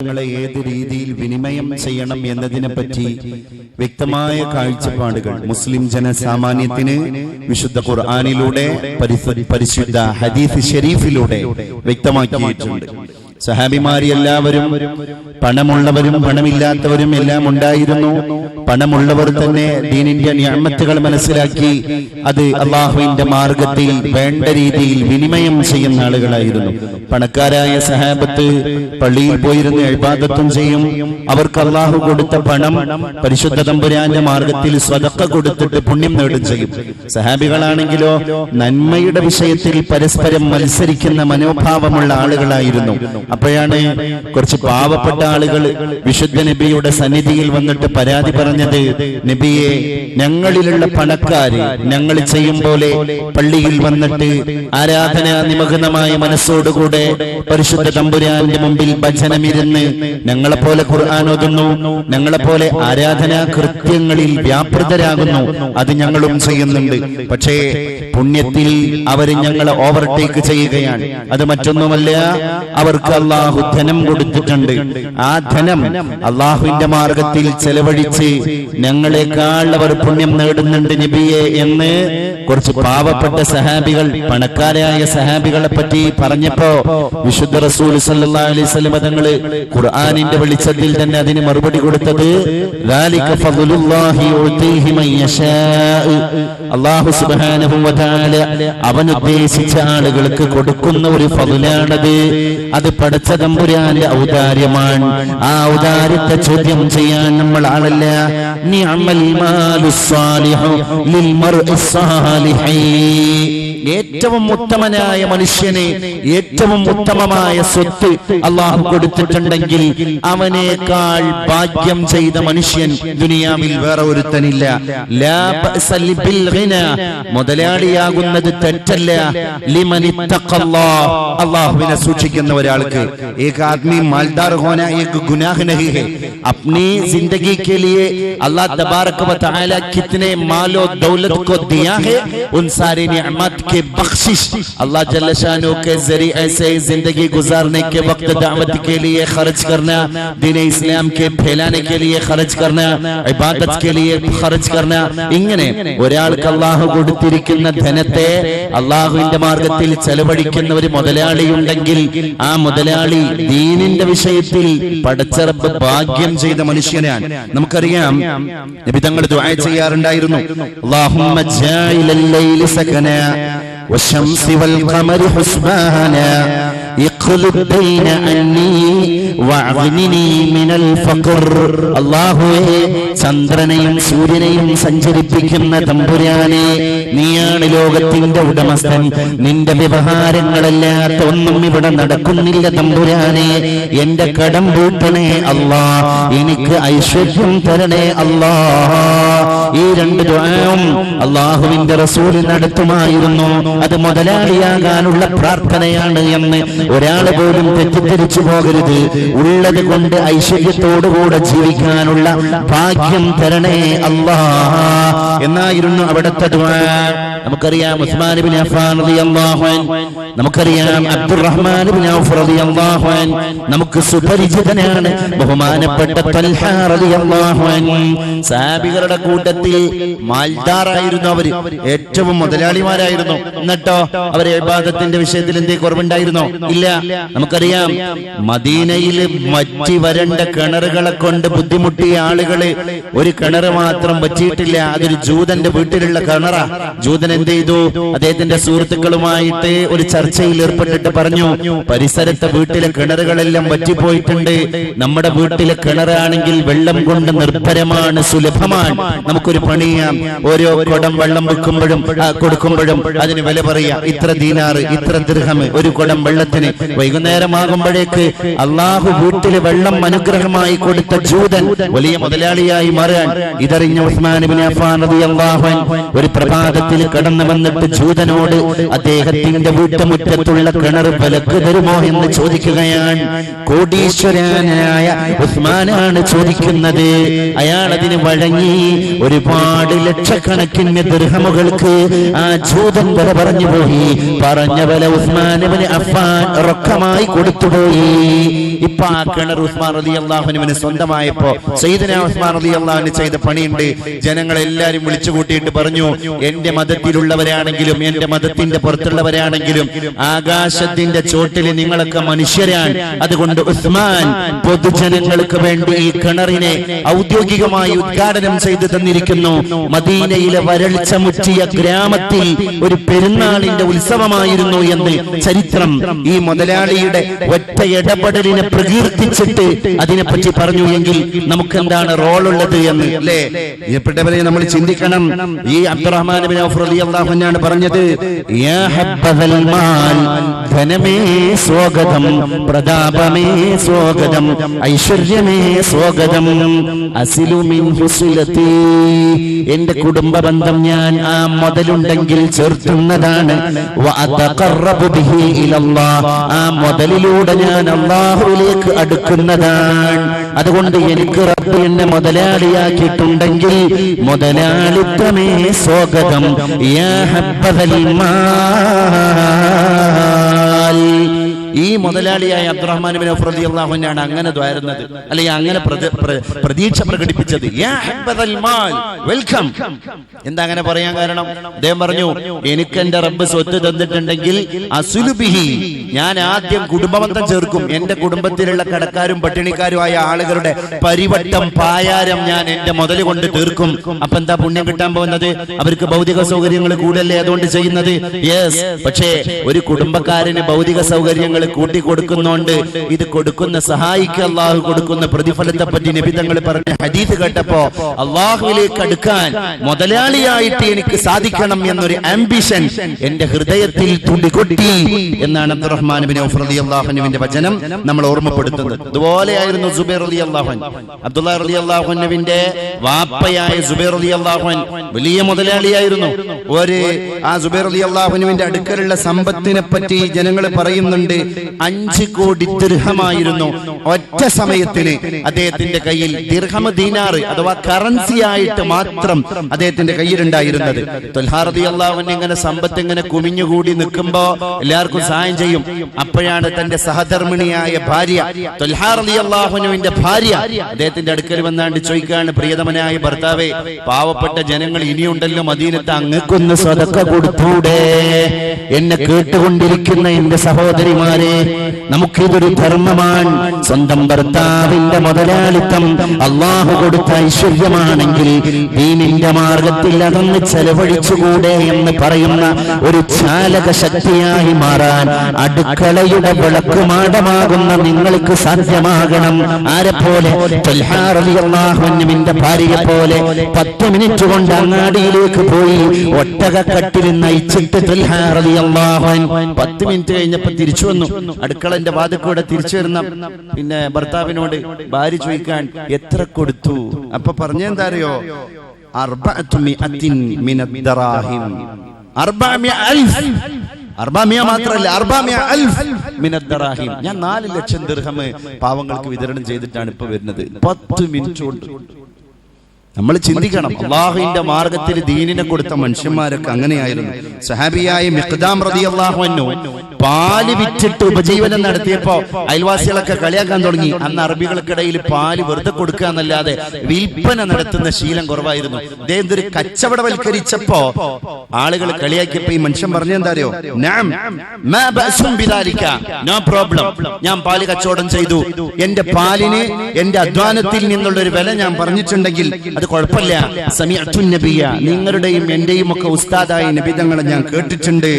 ങ്ങളെ ഏത് രീതിയിൽ വിനിമയം ചെയ്യണം എന്നതിനെപ്പറ്റി വ്യക്തമായ കാഴ്ചപ്പാടുകൾ മുസ്ലിം ജനസാമാന്യത്തിന് വിശുദ്ധ ഖുർആനിലൂടെ പരിശുദ്ധ ഹദീസ് ശരീഫിലൂടെ വ്യക്തമാക്കിയിട്ടുണ്ട്. സഹാബിമാരി എല്ലാവരും പണമുള്ളവരും പണമില്ലാത്തവരും എല്ലാം ഉണ്ടായിരുന്നു. പണമുള്ളവർ തന്നെ ദീനിന്റെ നിഅമത്തുകൾ മനസ്സിലാക്കി അത് അള്ളാഹുവിന്റെ മാർഗത്തിൽ വേണ്ട രീതിയിൽ വിനിമയം ചെയ്യുന്ന ആളുകളായിരുന്നു. പണക്കാരായ സഹാബത്ത് പള്ളിയിൽ പോയിരുന്ന് ഇബാദത്തും ചെയ്യും. അവർക്ക് അള്ളാഹു കൊടുത്ത പണം പരിശുദ്ധ തമ്പുരാന്റെ മാർഗത്തിൽ സ്വതക്ക കൊടുത്തിട്ട് പുണ്യം നേടും ചെയ്യും. സഹാബികളാണെങ്കിലോ നന്മയുടെ വിഷയത്തിൽ പരസ്പരം മത്സരിക്കുന്ന മനോഭാവമുള്ള ആളുകളായിരുന്നു. അപ്പോഴാണ് കുറച്ച് പാവപ്പെട്ട ആളുകൾ വിശുദ്ധ നബിയുടെ സന്നിധിയിൽ വന്നിട്ട് പരാതി പറഞ്ഞത്, നബിയെ, ഞങ്ങളിലുള്ള പണക്കാര് ഞങ്ങൾ ചെയ്യും പോലെ പള്ളിയിൽ വന്നിട്ട് ആരാധനാ നിമഗ്നമായ മനസ്സോടുകൂടെ പരിശുദ്ധ തമ്പുരാന്റെ മുമ്പിൽ ഭജനമിരുന്ന് ഞങ്ങളെപ്പോലെ ഖുർആൻ ഓതുന്നു, ഞങ്ങളെപ്പോലെ ആരാധനാ കൃത്യങ്ങളിൽ വ്യാപൃതരാകുന്നു. അത് ഞങ്ങളും ചെയ്യുന്നുണ്ട്. പക്ഷേ പുണ്യത്തിൽ അവർ ഞങ്ങളെ ഓവർടേക്ക് ചെയ്യുകയാണ്. അത് മറ്റൊന്നുമല്ല, അവർക്ക് അള്ളാഹു ധനം കൊടുത്തിട്ടുണ്ട്. ആ ധനം അള്ളാഹുവിന്റെ മാർഗത്തിൽ ചെലവഴിച്ച് ഞങ്ങളെക്കാൾ അവർ പുണ്യം നേടുന്നുണ്ട് നബിയെ എന്ന് കുറച്ച് പാവപ്പെട്ട സഹാബികൾ പണക്കാരായ സഹാബികളെ പറ്റി പറഞ്ഞപ്പോ വിശുദ്ധ റസൂൽ സല്ലല്ലാഹു അലൈഹി വസല്ലം തങ്ങള് ഖുർആനിന്റെ വെളിച്ചത്തിൽ തന്നെ അതിന് മറുപടി കൊടുത്തത്, ദാലിക ഫദ്ലുല്ലാഹി യുതീഹി മൻ യശാ. അല്ലാഹു സുബ്ഹാനഹു വ തആല അവൻ ഉദ്ദേശിച്ച ആളുകൾക്ക് കൊടുക്കുന്ന ഒരു ഫദ്ലാണത്. അത് പടച്ച തമ്പുരാന്റെ ഔദാര്യമാണ്. ആ ഔദാര്യത്തെ ചോദ്യം ചെയ്യാൻ നമ്മൾ ആളല്ല. നിഅമൽ മാലുസ് സാലിഹു ലിൽ മർഇ സാലിഹി. ഏറ്റവും ഉത്തമനായ മനുഷ്യനെ ഏറ്റവും ഉത്തമമായ സ്വത്ത് അള്ളാഹു കൊടുത്തിട്ടുണ്ടെങ്കിൽ അവനേക്കാൾ ഭാഗ്യം ചെയ്ത മനുഷ്യൻ ദുനിയാവിൽ വേറെ ഒരുത്തനില്ല. ലാ ബഅസ ബിൽ ഗിന. മുതലാളിയാകുന്നത് തെറ്റല്ല. ലിമൻ ഇത്തഖല്ലാഹ്. അള്ളാഹുവിനെ സൂക്ഷിക്കുന്ന ഒരാൾക്ക്. एक आदमी मालदार होना एक गुनाह नहीं है. अपनी जिंदगी के लिए अल्लाह तबारक व तआला कितने मालो दौलत को दिया है, उन सारी निअमत के बख्शिश अल्लाह जल्ल शानो के जरिए से जिंदगी गुजारने के वक्त दावत के लिए खर्च करना, दीन इस्लाम के फैलाने के लिए खर्च करना, इबादत के लिए खर्च करना. ഇങ്ങനെ ഒരാൾക്ക് അല്ലാഹു കൊടുത്തിരിക്കുന്ന ധനത്തെ അല്ലാഹുവിന്റെ മാർഗത്തിൽ ചെലവഴിക്കുന്ന ഒരു മുതലാളിയുണ്ടെങ്കിൽ ആ മുതലാളി ദീനിന്റെ വിഷയത്തിൽ പടച്ച റബ്ബ് ഭാഗ്യം ചെയ്ത മനുഷ്യനാണ്. നമുക്കറിയാം, നബി തങ്ങൾ ദുആ ചെയ്യാറുണ്ടായിരുന്നു, അല്ലാഹുമ്മ ജാഇലൽ ലൈലി സകന വശംസി വൽ ഖമരി ഹുസ്ബാന ഇഖ്ലുബ് ബൈന അന്നി വഅഗ്നിനി മിനൽ ഫഖർ. അല്ലാഹുവേ, ചന്ദ്രനെയും സൂര്യനെയും സഞ്ചരിപ്പിക്കുന്ന തമ്പുരാനെ, നീയാണ് ലോകത്തിന്റെ ഉടമസ്ഥൻ. നിന്റെ വ്യവഹാരങ്ങളല്ലാത്ത ഒന്നും ഇവിടെ നടക്കുന്നില്ല തമ്പുരാനെ. എന്റെ കടം വീട്ടണേ അല്ലാ, എനിക്ക് ഐശ്വര്യം തരണേ അല്ലാ. ഈ രണ്ട് ദുആവും അല്ലാഹുവിന്റെ റസൂൽ നടത്തുമായിരുന്നു. അത് മുതലാളിയാകാനുള്ള പ്രാർത്ഥനയാണ് എന്ന് ഒരാൾ പോലും തെറ്റിദ്ധരിച്ചു പോകരുത്. ഉള്ളത് കൊണ്ട് ഐശ്വര്യത്തോടുകൂടെ ജീവിക്കാനുള്ള ഭാഗ്യം തരണേ അല്ലാ എന്നായിരുന്നു അവിടുത്തെ ദുആ. നമുക്കറിയാം ഉസ്മാൻ ഇബ്നു അഫ്ഫാൻ റളിയല്ലാഹു അൻഹു, നമുക്കറിയാം അബ്ദുറഹ്മാൻ ഇബ്നു ഔഫ് റളിയല്ലാഹു അൻഹു, നമുക്ക് സുപരിചിതനാണ് ബഹുമാനപ്പെട്ട തൽഹ റളിയല്ലാഹു അൻഹു. സഹാബികളുടെ കൂട്ടത്തിൽ മാൽദാറായിരുന്നു. അവര് ഏറ്റവും മുതലാളിമാരായിരുന്നു. എന്നിട്ടോ അവരെ ഇബാദത്തിന്റെ വിഷയത്തിൽ എന്തേ കുറവുണ്ടായിരുന്നോ? ഇല്ല. നമുക്കറിയാം മദീനയിൽ വറ്റി വരണ്ട കിണറുകളെ കൊണ്ട് ബുദ്ധിമുട്ടിയ ആളുകള് ഒരു കിണറ് മാത്രം വറ്റിയിട്ടില്ല. അതൊരു ജൂതന്റെ വീട്ടിലുള്ള കിണറാ. ജൂതൻ എന്ത് ചെയ്തു? അദ്ദേഹത്തിന്റെ സുഹൃത്തുക്കളുമായിട്ട് ഒരു ചർച്ചയിൽ ഏർപ്പെട്ടിട്ട് പറഞ്ഞു, പരിസരത്തെ വീട്ടിലെ കിണറുകളെല്ലാം വറ്റിപ്പോയിട്ടുണ്ട്. നമ്മുടെ വീട്ടിലെ കിണറാണെങ്കിൽ വെള്ളം കൊണ്ട് നിർഭരമാണ്, സുലഭമാണ്. നമുക്കൊരു പണിയാം, ഓരോ കുടം വെള്ളം വെക്കുമ്പോഴും കൊടുക്കുമ്പോഴും അതിന് വില പറയാം, ഇത്ര ദീനാറ്, ഇത്ര ദിർഹം ഒരു കുടം വെള്ളത്തിന്. വൈകുന്നേരമാകുമ്പോഴേക്ക് അള്ളാഹു വീട്ടില് വെള്ളം അനുഗ്രഹമായി കൊടുത്ത ജൂതൻ വലിയ മുതലാളിയായി മാറാൻ ഇതറിഞ്ഞ ഉസ്മാൻ ഇബ്നു അഫ്ഫാൻ റളിയല്ലാഹു അൻഹു ഒരു പ്രഭാതത്തിൽ കടന്നു വന്നിട്ട് ജൂതനോട് അദ്ദേഹത്തിന്റെ വീട്ടുമുറ്റത്തുള്ള കിണർ വിലക്ക് തരുമോ എന്ന് ചോദിക്കുകയാണ്. കോടീശ്വരനായ ഉസ്മാനാണ് ചോദിക്കുന്നത്. അയാൾ അതിന് വഴങ്ങി ഒരുപാട് ലക്ഷക്കണക്കിന് ദിർഹമുകൾക്ക് ആ ജൂതൻ വില പറഞ്ഞു പോയി. പറഞ്ഞ വില ഉസ്മാൻ ഇബ്നു അഫ്ഫാൻ റൊക്കമായി കൊടുത്തുപോയി. ഇപ്പൊ ആ കിണർ ഉസ്മാൻ റളിയല്ലാഹു അൻഹുവിന് സ്വന്തമായപ്പോ സയ്യിദുനാ ഉസ്മാൻ റളിയല്ലാഹു അൻഹു ചെയ്ത പണിയുണ്ട്. ജനങ്ങളെല്ലാരും വിളിച്ചു കൂട്ടിയിട്ട് പറഞ്ഞു, എന്റെ മതത്തിലുള്ളവരാണെങ്കിലും എന്റെ മതത്തിന്റെ പുറത്തുള്ളവരാണെങ്കിലും ആകാശത്തിന്റെ ചോട്ടിൽ നിങ്ങളൊക്കെ മനുഷ്യരാണ്. അതുകൊണ്ട് ഉസ്മാൻ പൊതുജനങ്ങൾക്ക് വേണ്ടി ഈ കിണറിനെ ഔദ്യോഗികമായി ഉദ്ഘാടനം ചെയ്തു തന്നിരിക്കുന്നു. മദീനയിലെ വരൾച്ച മുറ്റിയ ഗ്രാമത്തിൽ ഒരു പെരുന്നാളിന്റെ ഉത്സവമായിരുന്നു എന്ന് ചരിത്രം ഈ മുതലാളിയുടെ ഒറ്റ ഇടപെടലിനെ പ്രകീർത്തിച്ചിട്ട് അതിനെപ്പറ്റി പറഞ്ഞു. എങ്കിൽ നമുക്ക് എന്താണ് റോളുള്ളത് എന്ന് അല്ലേ പ്രിയപ്പെട്ടവരെ നമ്മൾ ചിന്തിക്കണം. ഈ അബ്ദുറഹ്മാൻ ഇബ്നു ഔഫ് റളിയല്ലാഹു അൻഹു ആണ് പറഞ്ഞത്, യാ ഹബ്ബൽ മാൽ, ധനമേ സ്വാഗതം, പ്രതാപമേ സ്വാഗതം, ഐശ്വര്യമേ സ്വാഗതം, അസിലു മിൻ ഹുസ്ലതി, എന്റെ കുടുംബ ബന്ധം ഞാൻ ആ മുതലുണ്ടെങ്കിൽ ചേർത്തുന്നതാണ്. വഅതഖറബു ബിഹി ഇലല്ലാഹ്, ആ മുതലിലൂടെ ഞാൻ അല്ലാഹുവിലേക്ക് അടുക്കുന്നതാണ്. അതുകൊണ്ട് എനിക്ക് റബ്ബ് എന്നെ മുതലാളിയാക്കിയിട്ടുണ്ടെങ്കിൽ മുതലാളിത്തമേ സ്വാഗതം. യാ ഹബ്ബൽ മാൽ, ഈ മുതലാളിയായ അബ്ദുറഹ്മാൻ ഇബ്നു ഔഫ് റളിയല്ലാഹു അൻഹു ആണ് അങ്ങനെ ദ്വാരുന്നത്, അല്ലെങ്കിൽ അങ്ങനെ പ്രതീക്ഷ പ്രകടിപ്പിച്ചത്. യാ ഹബ്ബൽ മാൽ, വെൽക്കം. എന്താ അങ്ങനെ പറയാൻ കാരണം? അദ്ദേഹം പറഞ്ഞു, എനിക്ക് എന്റെ റബ്ബ് സ്വത്ത് തന്നിട്ടുണ്ടെങ്കിൽ അസുലുബിഹി, ഞാൻ ആദ്യം കുടുംബബന്ധം ചേർക്കും. എന്റെ കുടുംബത്തിലുള്ള കടക്കാരും പട്ടിണിക്കാരുമായ ആളുകളുടെ പരിവട്ടം പായാരം ഞാൻ എന്റെ മുതൽ കൊണ്ട് തീർക്കും. അപ്പൊ എന്താ പുണ്യം കിട്ടാൻ പോകുന്നത്? അവർക്ക് ഭൗതിക സൗകര്യങ്ങൾ കൂടല്ലേ അതുകൊണ്ട് ചെയ്യുന്നത്? യെസ്. പക്ഷേ ഒരു കുടുംബക്കാരന് ഭൗതിക സൗകര്യങ്ങൾ കൂട്ടിക്കൊടുക്കുന്നോണ്ട് ഇത് കൊടുക്കുന്ന സഹായിക്ക് അള്ളാഹു കൊടുക്കുന്ന പ്രതിഫലത്തെ പറ്റി നബി തങ്ങൾ പറഞ്ഞ ഹദീസ് കേട്ടപ്പോ അള്ളാഹുവിലേക്ക് അടുക്കാൻ മുതലാളിയായിട്ട് എനിക്ക് സാധിക്കണം എന്നൊരു ആംബിഷൻ എന്റെ ഹൃദയത്തിൽ തുടികൊട്ടി എന്നാണ് അബ്ദുറഹ്മാൻ ഇബ്നു ഔഫ് റളിയല്ലാഹു അൻഹുവിന്റെ വചനം നമ്മൾ ഓർമ്മപ്പെടുത്തുന്നത്. ഇതുപോലെയായിരുന്നു സുബൈർ റളിയല്ലാഹു അൻഹു. അബ്ദുല്ലാഹ് റളിയല്ലാഹു അൻഹുവിന്റെ വാപ്പയായ സുബൈർ റളിയല്ലാഹു അൻഹു വലിയ മുതലാളിയായിരുന്നു. ആ സുബൈർ റളിയല്ലാഹു അൻഹുവിന്റെ അടുക്കലുള്ള സമ്പത്തിനെ പറ്റി ജനങ്ങൾ പറയുന്നുണ്ട്, 5 കോടി ദിർഹമായിരുന്നു ഒറ്റ സമയത്തിന് അദ്ദേഹത്തിന്റെ കയ്യിൽ. ദിർഹം ദീനാർ അഥവാ കറൻസി ആയിട്ട് മാത്രം അദ്ദേഹത്തിന്റെ കയ്യിലുണ്ടായിരുന്നത്. ത്വൽഹാ റളിയല്ലാഹു അൻഹു ഇങ്ങനെ സമ്പത്ത് ഇങ്ങനെ കുമിഞ്ഞുകൂടി നിൽക്കുമ്പോ എല്ലാവർക്കും സഹായം ചെയ്യും. അപ്പോഴാണ് തന്റെ സഹധർമ്മിണിയായ ഭാര്യ ത്വൽഹാ റളിയല്ലാഹു അൻഹുവിന്റെ ഭാര്യ അദ്ദേഹത്തിന്റെ അടുക്കൽ വന്നാണ്ട് ചോദിക്കാണ്, പ്രിയതമനായ ഭർത്താവേ, പാവപ്പെട്ട ജനങ്ങൾ ഇനിയുണ്ടല്ലോ മദീനത്ത്, അങ്ങക്കൊന്ന് സദഖ കൊടുത്തൂടെ? എന്നെ കേട്ടുകൊണ്ടിരിക്കുന്ന എന്റെ സഹോദരിമാരെ, നമുക്കിതൊരു ധർമ്മമാണ്. സ്വന്തം ഭർത്താവിന്റെ മുതലാളിത്തം അള്ളാഹു കൊടുത്ത ഐശ്വര്യമാണെങ്കിൽ ദീനിന്റെ മാർഗത്തിൽ അതൊന്ന് ചെലവഴിച്ചുകൂടെ എന്ന് പറയുന്ന ഒരു ചാലക ശക്തിയായി മാറാൻ അടുക്കളയുടെ വിളക്കുമാടമാകുന്ന നിങ്ങൾക്ക് സാധ്യമാകണം. ആരെപ്പോലെ? ത്വൽഹാ റളിയല്ലാഹു അൻഹുവിന്റെ ഭാര്യയെ പോലെ 10 മിനിറ്റ് കൊണ്ട് അങ്ങാടിയിലേക്ക് പോയി ഒട്ടകക്കട്ടിൽ നയിച്ചിട്ട് ത്വൽഹാ റളിയല്ലാഹു അൻഹു 10 മിനിറ്റ് കഴിഞ്ഞപ്പോ തിരിച്ചു വന്നു. അടുക്കളന്റെ വാതിൽക്കൂടെ തിരിച്ചു വരുന്ന പിന്നെ ഭർത്താവിനോട് ഭാര്യ ചോദിക്കാൻ, എത്ര കൊടുത്തു? അപ്പൊ പറഞ്ഞെന്താ അറിയോ? 400 മിനദ് ദറാഹിം. 400 മാത്രല്ല, 400,000 മിനദ് ദറാഹിം. ഞാൻ 4 ലക്ഷം ദിർഹം പാവങ്ങൾക്ക് വിതരണം ചെയ്തിട്ടാണ് ഇപ്പൊ വരുന്നത്. 10 മിനിറ്റ് കൊണ്ട്. നമ്മൾ ചിന്തിക്കണം, അള്ളാഹുവിന്റെ മാർഗത്തിൽ ദീനിനെ കൊടുത്ത മനുഷ്യന്മാരൊക്കെ അങ്ങനെയായിരുന്നു. സഹാബിയായ മിഖ്ദാം റളിയല്ലാഹു അൻഹു പാല് വിറ്റിട്ട് ഉപജീവനം നടത്തിയപ്പോ അയൽവാസികളൊക്കെ കളിയാക്കാൻ തുടങ്ങി. അന്ന് അറബികൾക്കിടയിൽ പാല് വെറുതെ കൊടുക്കുക എന്നല്ലാതെ വിൽപ്പന നടത്തുന്ന ശീലം കുറവായിരുന്നു. അദ്ദേഹം ഒരു കച്ചവടവൽക്കരിച്ചപ്പോ ആളുകൾ കളിയാക്കിയപ്പോ ഈ മനുഷ്യൻ പറഞ്ഞെന്താ അറിയോ? നോ പ്രോബ്ലം, ഞാൻ പാല് കച്ചവടം ചെയ്തു. എന്റെ പാലിന് എന്റെ അധ്വാനത്തിൽ നിന്നുള്ള ഒരു വില ഞാൻ പറഞ്ഞിട്ടുണ്ടെങ്കിൽ അത് കുഴപ്പമില്ല. സമിഅ്തു നബിയ, നിങ്ങളുടെയും എന്റെയും ഒക്കെ ഉസ്താദായ നബി തങ്ങളെ ഞാൻ കേട്ടിട്ടുണ്ട്.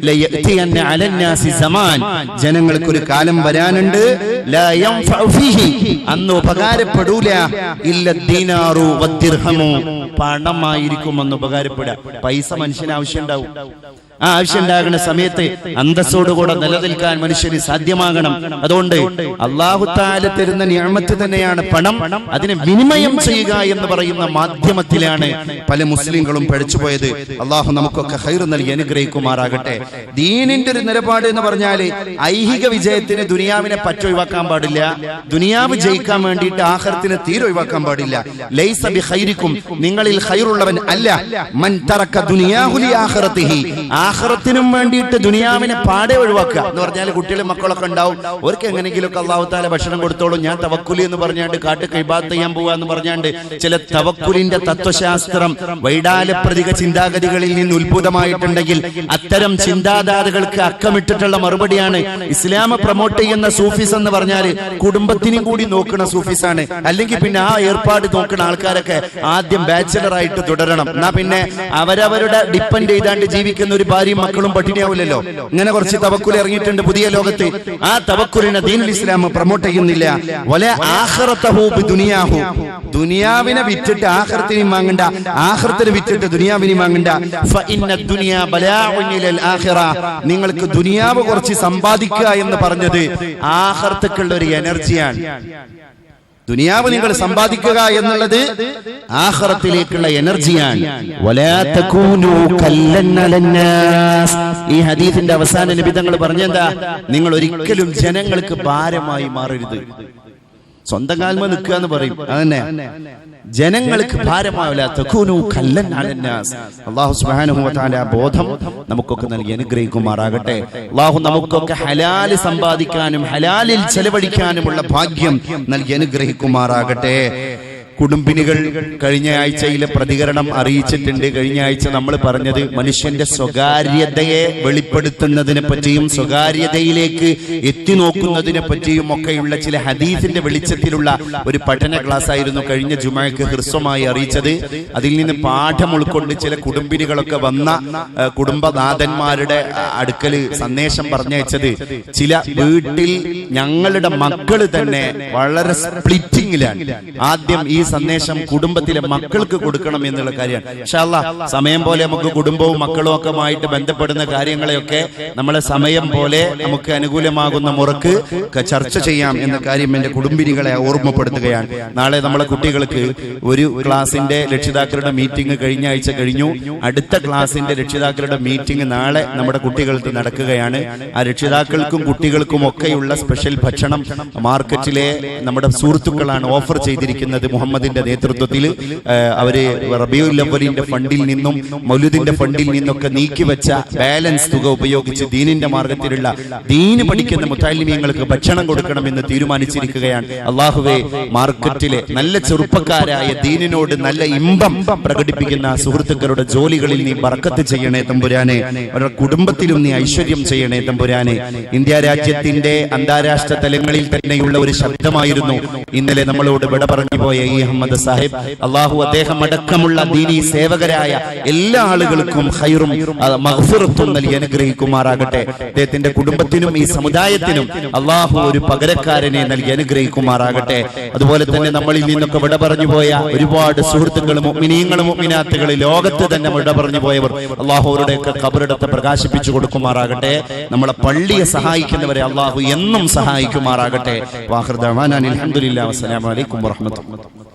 ലയഅതിയന്ന അലന്നാസി സമാൻ, ജനങ്ങൾക്കൊരു കാലം വരാനുണ്ട്, ലാ യൻഫഉ ഫീഹി, അന്ന് ഉപകാരപ്പെടൂല ഇല്ല ദീനാറു വദ്ദിർഹമു, പണമായിരിക്കും അന്ന് ഉപകാരപ്പെടുക. പൈസ മനുഷ്യന് ആവശ്യം ഉണ്ടാവും. ആ ആവശ്യം ഉണ്ടാകുന്ന സമയത്ത് അന്തസ്സോടുകൂടെ നിലനിൽക്കാൻ മനുഷ്യന് സാധ്യമാകണം. അതുകൊണ്ട് അല്ലാഹു തആല തരുന്ന നിഅമത്ത് തന്നെയാണ് പണം. അതിനെ വിനിമയം ചെയ്യുക എന്ന് പറയുന്ന മാധ്യമത്തിലാണ് പല മുസ്ലിങ്ങളും പഴിച്ചുപോയത്. അള്ളാഹു നമുക്കൊക്കെ ഖൈർ നൽകി അനുഗ്രഹിക്കുമാറാകട്ടെ. ദീനിന്റെ ഒരു നിലപാട് എന്ന് പറഞ്ഞാല് ഐഹിക വിജയത്തിന് ദുനിയാവിനെ ഒഴിവാക്കാൻ പാടില്ല. ദുനിയാവ് ജയിക്കാൻ വേണ്ടിയിട്ട് ആഖിറത്തിനെ തീരെ ഒഴിവാക്കാൻ പാടില്ല. ലൈസ ബിഖൈരിക്കും, നിങ്ങളിൽ ഖൈറുള്ളവൻ അല്ല മൻ തറക ദുനിയാഹു ലി ആഖിറതിഹി, ആഖിറത്തിനും വേണ്ടിയിട്ട് ദുനിയാവിനെ പാടെ ഒഴിവാക്കുക എന്ന് പറഞ്ഞാൽ കുട്ടികളും മക്കളൊക്കെ ഉണ്ടാവും, അവർക്ക് എങ്ങനെയെങ്കിലുമൊക്കെ അല്ലാഹു തആല ഭക്ഷണം കൊടുത്തോളും, ഞാൻ തവക്കുലി എന്ന് പറഞ്ഞാണ്ട് കാട്ട് ഇബാദത്ത് ചെയ്യാൻ പോവാന്ന് പറഞ്ഞാണ്ട് ചില തവക്കുലിന്റെ തത്വശാസ്ത്രം വൈഡാലപ്രതിക ചിന്താഗതികളിൽ നിന്ന് ഉത്ഭുതമായിട്ടുണ്ടെങ്കിൽ അത്തരം ചിന്താധാരകൾക്ക് അക്കമിട്ടിട്ടുള്ള മറുപടിയാണ് ഇസ്ലാം പ്രൊമോട്ട് ചെയ്യുന്ന സൂഫീസ് എന്ന് പറഞ്ഞാൽ കുടുംബത്തിനും കൂടി നോക്കുന്ന സൂഫീസാണ്. അല്ലെങ്കിൽ പിന്നെ ആ ഏർപ്പാട് നോക്കുന്ന ആൾക്കാരൊക്കെ ആദ്യം ബാച്ചലർ ആയിട്ട് തുടരണം, എന്നാ പിന്നെ അവരവരുടെ ഡിപ്പെൻഡ് ചെയ്താണ്ട് ജീവിക്കുന്ന ഒരു ഭാര്യയും മക്കളും പട്ടിണിയാവില്ലല്ലോ. ഇങ്ങനെ കുറച്ച് തവക്കുൽ ഇറങ്ങിയിട്ടുണ്ട് പുതിയ ലോകത്ത്. ആ തവക്കുലിനെ ദീനുൽ ഇസ്ലാം പ്രൊമോട്ട് ചെയ്യുന്നില്ല. വല ആഖിറതഹു ബിദുനിയാഹു, ദുനിയാവിനെ വിറ്റിട്ട് ആഖിറത്തിനെ വാങ്ങണ്ട, ആഖിറത്തിനെ വിറ്റിട്ട് ദുനിയാവിനെ വാങ്ങണ്ട. ഫഇന്ന ദുനിയാ ബലാഉൻ ഇലൽ ആഖിറ, നിങ്ങൾക്ക് ദുനിയാവ് കുറച്ച് സമ്പാദിക്കുക എന്ന് പറഞ്ഞത് ആഖിറത്തേക്കുള്ള ഒരു എനർജിയാണ്. ദുനിയാവ് നിങ്ങൾ സമ്പാദിക്കുക എന്നുള്ളത് ആഖിറത്തിലേക്കുള്ള എനർജിയാണ്. വലാ തകൂനു കല്ലൻ അലന്നാസ്, ഈ ഹദീസിന്റെ അവസാന നബി തങ്ങൾ പറഞ്ഞെന്താ, നിങ്ങൾ ഒരിക്കലും ജനങ്ങൾക്ക് ഭാരമായി മാറരുത്. സ്വന്തം കാൽമ നിൽക്കുക എന്ന് പറയും, അതന്നെ ജനങ്ങൾക്ക് ഭാരമാവില്ല. തകൂനു കല്ലൻ അലന്നാസ്. അല്ലാഹു സുബ്ഹാനഹു വ തആല ബോധം നമുക്കൊക്കെ നൽകി അനുഗ്രഹിക്കുമാറാകട്ടെ. അല്ലാഹു നമുക്കൊക്കെ ഹലാൽ സമ്പാദിക്കാനും ഹലാലിൽ ചെലവഴിക്കാനുമുള്ള ഭാഗ്യം നൽകി അനുഗ്രഹിക്കുമാറാകട്ടെ. കുടുംബിനികൾ കഴിഞ്ഞ ആഴ്ചയിലെ പ്രതികരണം അറിയിച്ചിട്ടുണ്ട്. കഴിഞ്ഞ ആഴ്ച നമ്മൾ പറഞ്ഞത് മനുഷ്യന്റെ സ്വകാര്യതയെ വെളിപ്പെടുത്തുന്നതിനെ പറ്റിയും സ്വകാര്യതയിലേക്ക് എത്തി നോക്കുന്നതിനെ പറ്റിയും ഒക്കെയുള്ള ചില ഹദീസിന്റെ വെളിച്ചത്തിലുള്ള ഒരു പഠന ക്ലാസ് ആയിരുന്നു കഴിഞ്ഞ ജുമഅക്ക് ഹ്രസ്വമായി അറിയിച്ചത്. അതിൽ നിന്ന് പാഠം ഉൾക്കൊണ്ട് ചില കുടുംബിനികളൊക്കെ വന്ന കുടുംബനാഥന്മാരുടെ അടുക്കൽ സന്ദേശം പറഞ്ഞയച്ചത്, ചില വീട്ടിൽ ഞങ്ങളുടെ മക്കള് തന്നെ വളരെ സ്പ്ലിറ്റിങ്ങിലാണ്. ആദ്യം ഈ സന്ദേശം കുടുംബത്തിലെ മക്കൾക്ക് കൊടുക്കണം എന്നുള്ള കാര്യമാണ്. ഇൻഷാ അല്ലാഹ് സമയം പോലെ നമുക്ക് കുടുംബവും മക്കളും ഒക്കെ ആയിട്ട് ബന്ധപ്പെടുന്ന കാര്യങ്ങളെയൊക്കെ നമ്മളെ സമയം പോലെ നമുക്ക് അനുകൂലമാകുന്ന മുറക്ക് ചർച്ച ചെയ്യാം എന്ന കാര്യം എന്റെ കുടുംബിനികളെ ഓർമ്മപ്പെടുത്തുകയാണ്. നാളെ നമ്മളെ കുട്ടികൾക്ക് ഒരു ക്ലാസിന്റെ രക്ഷിതാക്കളുടെ മീറ്റിംഗ് കഴിഞ്ഞ ആഴ്ച കഴിഞ്ഞു. അടുത്ത ക്ലാസിന്റെ രക്ഷിതാക്കളുടെ മീറ്റിംഗ് നാളെ നമ്മുടെ കുട്ടികൾക്ക് നടക്കുകയാണ്. ആ രക്ഷിതാക്കൾക്കും കുട്ടികൾക്കും ഒക്കെയുള്ള സ്പെഷ്യൽ ഭക്ഷണം മാർക്കറ്റിലെ നമ്മുടെ സുഹൃത്തുക്കളാണ് ഓഫർ ചെയ്തിരിക്കുന്നത്. മുഹമ്മദിന്റെ നേതൃത്വത്തിൽ അവര് റബീഉൽ അവ്വലിന്റെ ഫണ്ടിൽ നിന്നും മൗലിദിന്റെ ഫണ്ടിൽ നിന്നൊക്കെ നീക്കിവെച്ച ബാലൻസ് തുക ഉപയോഗിച്ച് ദീനിന്റെ മാർഗത്തിലുള്ള ദീന് പഠിക്കുന്ന മുത്തഅല്ലിമീങ്ങൾക്ക് ഭക്ഷണം കൊടുക്കണമെന്ന് തീരുമാനിച്ചിരിക്കുകയാണ്. അല്ലാഹുവേ, മാർക്കറ്റിലെ നല്ല ചെറുപ്പക്കാരായ ദീനിനോട് നല്ല ഇമ്പം പ്രകടിപ്പിക്കുന്ന സുഹൃത്തുക്കളുടെ ജോലികളിൽ നീ ബർക്കത്ത് ചെയ്യണേ തമ്പുരാനെ. അവരുടെ കുടുംബത്തിലും നീ ഐശ്വര്യം ചെയ്യണേ തമ്പുരാനെ. ഇന്ത്യ രാജ്യത്തിന്റെ അന്താരാഷ്ട്ര തലങ്ങളിൽ തന്നെയുള്ള ഒരു ശബ്ദമായിരുന്നു ഇന്നലെ നമ്മളോട് വിട പറഞ്ഞു പോയ ഈ അഹമ്മദ് സാഹിബ്. അല്ലാഹു അദ്ദേഹം അടക്കമുള്ള ദീനീ സേവകരായ എല്ലാ ആളുകൾക്കും ഖൈറും മഗ്ഫിറത്തും നൽകി അനുഗ്രഹിക്കുമാറാകട്ടെ. അദ്ദേഹത്തിന്റെ കുടുംബത്തിനും ഈ സമുദായത്തിനും അല്ലാഹു ഒരു പകരക്കാരനെ നൽകി അനുഗ്രഹിക്കുമാറാകട്ടെ. അതുപോലെ തന്നെ നമ്മളിൽ നിന്നൊക്കെ വിട പറഞ്ഞു പോയ ഒരുപാട് സുഹൃത്തുക്കളും മുഅ്മിനീങ്ങളും മുഅ്മിനാത്തുകളും ലോകത്ത് തന്നെ വിട പറഞ്ഞു പോയവർ അല്ലാഹു അവരുടെയൊക്കെ ഖബറിടത്തെ പ്രകാശിപ്പിച്ചു കൊടുക്കുമാറാകട്ടെ. നമ്മളെ പള്ളിയെ സഹായിക്കുന്നവരെ അല്ലാഹു എന്നും സഹായിക്കുമാറാകട്ടെ. വാഖിർ ദഅവാനാ അൽഹംദുലില്ലാഹി വസ്സലാമു അലൈക്കും വറഹ്മത്തുള്ളാഹി.